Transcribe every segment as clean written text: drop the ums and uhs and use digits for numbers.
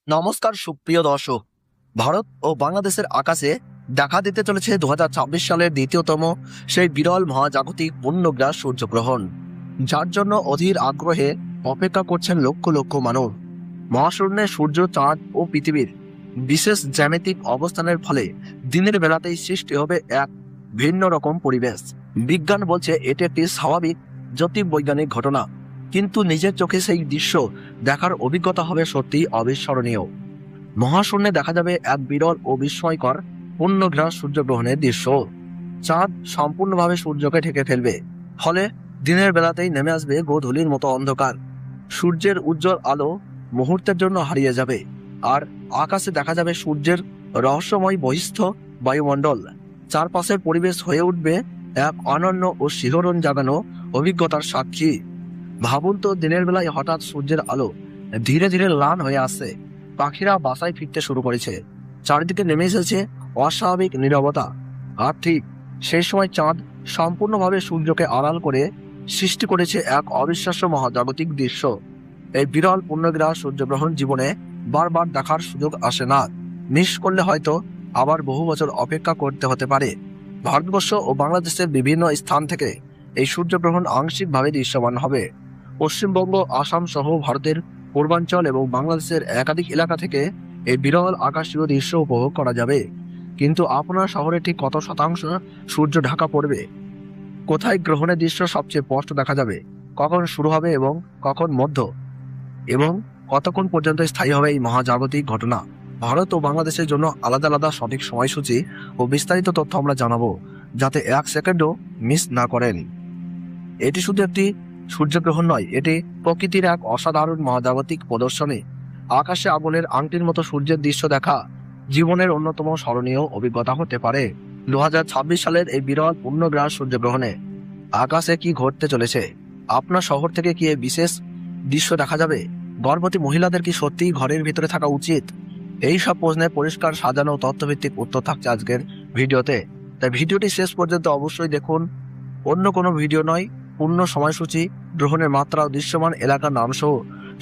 নমস্কার সুপ্রিয় দর্শক। ভারত ও বাংলাদেশের আকাশে দেখা দিতে চলেছে 2026 সালের দ্বিতীয়তম সেই বিরল মহাজাগতিক পূর্ণগ্রাস সূর্যগ্রহণ, যার জন্য অধীর আগ্রহে অপেক্ষা করছেন লক্ষ লক্ষ মানুষ। মহাশূন্যে সূর্য, চাঁদ ও পৃথিবীর বিশেষ জ্যামিতিক অবস্থানের ফলে দিনের বেলাতেই সৃষ্টি হবে এক ভিন্ন রকম পরিবেশ। বিজ্ঞান বলছে এটি একটি স্বাভাবিক জ্যোতির্বৈজ্ঞানিক ঘটনা, কিন্তু নিজের চোখে সেই দৃশ্য দেখার অভিজ্ঞতা হবে সত্যিই অবিস্মরণীয়। মহাশূন্যে দেখা যাবে এক বিরল ও বিস্ময়কর পূর্ণগ্রাস সূর্যগ্রহণের দৃশ্য। চাঁদ সম্পূর্ণভাবে সূর্যকে ঢেকে ফেলবে, ফলে দিনের বেলাতেই নেমে আসবে গোধূলির মতো অন্ধকার। সূর্যের উজ্জ্বল আলো মুহূর্তের জন্য হারিয়ে যাবে, আর আকাশে দেখা যাবে সূর্যের রহস্যময় বহিস্থ বায়ুমণ্ডল। চারপাশের পরিবেশ হয়ে উঠবে এক অনন্য ও শিহরণ জাগানো অভিজ্ঞতার সাক্ষী। ভাবুন তো, দিনের বেলায় হঠাৎ সূর্যের আলো ধীরে ধীরে ম্লান হয়ে আসছে, পাখিরা বাসায় ফিরতে শুরু করেছে, চারিদিকে নেমে এসেছে অস্বাভাবিক নীরবতা। আর ঠিক সেই সময় চাঁদ সম্পূর্ণভাবে সূর্যকে আড়াল করে সৃষ্টি করেছে এক অবিশ্বাস্য মহাজাগতিক দৃশ্য। এই বিরল পূর্ণগ্রাস সূর্যগ্রহণ জীবনে বারবার দেখার সুযোগ আসে না। মিস করলে হয়তো আবার বহু বছর অপেক্ষা করতে হতে পারে। ভারতবর্ষ ও বাংলাদেশের বিভিন্ন স্থান থেকে এই সূর্যগ্রহণ আংশিকভাবে দৃশ্যমান হবে। পশ্চিমবঙ্গ, আসাম সহ ভারতের পূর্বাঞ্চল এবং বাংলাদেশের একাধিক এলাকা থেকে এই বিরল আকাশীয় দৃশ্য উপভোগ করা যাবে। কিন্তু আপনার শহরে ঠিক কত শতাংশ সূর্য ঢাকা পড়বে? কোথায় গ্রহণের দৃশ্য সবচেয়ে স্পষ্ট দেখা যাবে? কখন শুরু হবে এবং কখন মধ্য, এবং কতক্ষণ পর্যন্ত স্থায়ী হবে এই মহাজাগতিক ঘটনা? ভারত ও বাংলাদেশের জন্য আলাদা আলাদা সঠিক সময়সূচি ও বিস্তারিত তথ্য আমরা জানাবো, যাতে এক সেকেন্ডও মিস না করেন। এটি শুধু একটি সূর্যগ্রহণ নয়, এটি প্রকৃতির এক অসাধারণ মহাজাগতিক প্রদর্শনী। আকাশে আগুনের আংটির মতো সূর্যের দৃশ্য দেখা জীবনের অন্যতম স্মরণীয় অভিজ্ঞতা হতে পারে। 2026 সালের এই বিরল পূর্ণগ্রাস সূর্যগ্রহণে আকাশে কি ঘটতে চলেছে? আপনার শহর থেকে কি এই বিশেষ দৃশ্য দেখা যাবে? গর্ভবতী মহিলাদের কি সত্যিই ঘরের ভিতরে থাকা উচিত? এই সব প্রশ্নের পরিষ্কার, সাজানো, তথ্যভিত্তিক উত্তর থাকছে আজকের ভিডিওতে। তাই ভিডিওটি শেষ পর্যন্ত অবশ্যই দেখুন। অন্য কোনো ভিডিও নয়, পূর্ণ সময়সূচি, গ্রহণের মাত্রা ও দৃশ্যমান এলাকার নাম সহ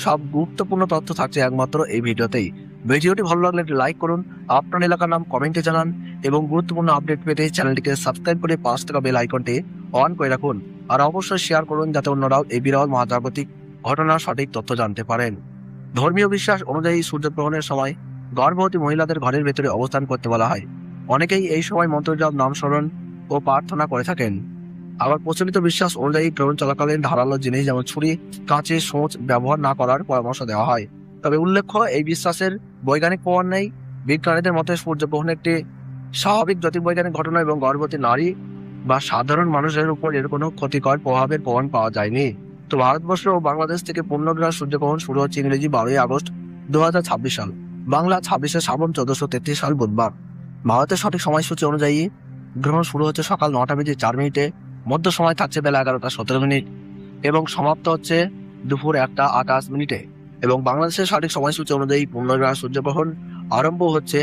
সব গুরুত্বপূর্ণ তথ্য থাকছে একমাত্র এই ভিডিওতেই। ভিডিওটি ভালো লাগলে একটি লাইক করুন, আপনার এলাকার নাম কমেন্টে জানান, এবং গুরুত্বপূর্ণ আপডেট পেতে চ্যানেলটিকে সাবস্ক্রাইব করে পাশ থাকা বেল আইকনটি অন করে রাখুন। আর অবশ্যই শেয়ার করুন, যাতে অন্যরাও এই বিরল মহাজাগতিক ঘটনার সঠিক তথ্য জানতে পারেন। ধর্মীয় বিশ্বাস অনুযায়ী সূর্যগ্রহণের সময় গর্ভবতী মহিলাদের ঘরের ভেতরে অবস্থান করতে বলা হয়। অনেকেই এই সময় মন্ত্রজপ, নাম স্মরণ ও প্রার্থনা করে থাকেন। আবার প্রচলিত বিশ্বাস অনুযায়ী গ্রহণ চলাকালীন ধারালো জিনিস যেমন ছুরি, কাঁচি, সূঁচ ব্যবহার না করার পরামর্শ দেওয়া হয়। তবে উল্লেখ্য, এই বিশ্বাসের বৈজ্ঞানিক প্রমাণ নেই। বিজ্ঞানীদের মতে সূর্যগ্রহণ একটি স্বাভাবিক জ্যোতির্বৈজ্ঞানিক ঘটনা এবং গর্ভবতী নারী বা সাধারণ মানুষের উপর এর কোনো ক্ষতিকর প্রভাবের প্রমাণ পাওয়া যায়নি। তো ভারতবর্ষ ও বাংলাদেশ থেকে পূর্ণগ্রাস সূর্যগ্রহণ শুরু হচ্ছে ইংরেজি 12ই আগস্ট 2026 সাল, বাংলা 26শে শ্রাবণ 1433 সাল বুধবার। ভারতের সঠিক সময়সূচি অনুযায়ী গ্রহণ শুরু হচ্ছে সকাল 9:04 মধ্য সময় থাকছে বেলা 11:17 এবং সমাপ্ত হচ্ছে দুপুর 1:28। এবং বাংলাদেশের সঠিক সময়সূচি অনুযায়ী পূর্ণগ্রাস সূর্যগ্রহণ আরম্ভ হচ্ছে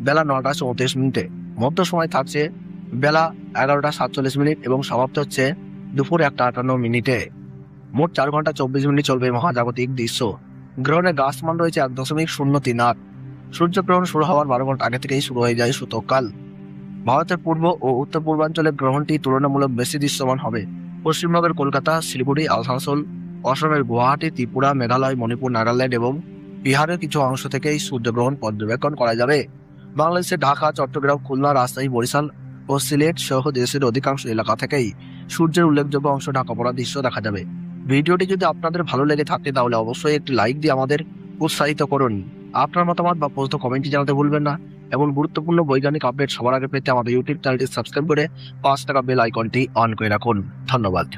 বেলা 9:34 মধ্য সময় থাকছে বেলা 11:47 এবং সমাপ্ত হচ্ছে দুপুর 1:58। মোট 4 ঘন্টা 24 মিনিট চলবে মহাজাগতিক দৃশ্য। গ্রহণের গাছমান রয়েছে 1.038। সূর্যগ্রহণ শুরু হওয়ার 12 ঘন্টা আগে থেকেই শুরু হয়ে যায় সূতককাল। ভারতের পূর্ব ও উত্তর পূর্বাঞ্চলে গ্রহণটি তুলনামূলক বেশি দৃশ্যমান হবে। পশ্চিমবঙ্গের কলকাতা, শিলিগুড়ি, আসানসোল, অসমের গুয়াহাটি, ত্রিপুরা, মেঘালয়, মণিপুর, নাগাল্যান্ড এবং বিহারের কিছু অংশ থেকে এই সূর্যগ্রহণ পর্যবেক্ষণ করা যাবে। বাংলাদেশের ঢাকা, চট্টগ্রাম, খুলনা, রাজশাহী, বরিশাল ও সিলেট সহ দেশের অধিকাংশ এলাকা থেকেই সূর্যের উল্লেখযোগ্য অংশ ঢাকা পড়ার দৃশ্য দেখা যাবে। ভিডিওটি যদি আপনাদের ভালো লেগে থাকে তাহলে অবশ্যই একটি লাইক দিয়ে আমাদের উৎসাহিত করুন। আপনার মতামত বা প্রশ্ন কমেন্টে জানাতে ভুলবেন না। এমন গুরুত্বপূর্ণ বৈজ্ঞানিক আপডেট সবার আগে পেতে আমাদের ইউটিউব চ্যানেলটি সাবস্ক্রাইব করে পাশ থাকা বেল আইকনটি অন করে রাখুন। ধন্যবাদ।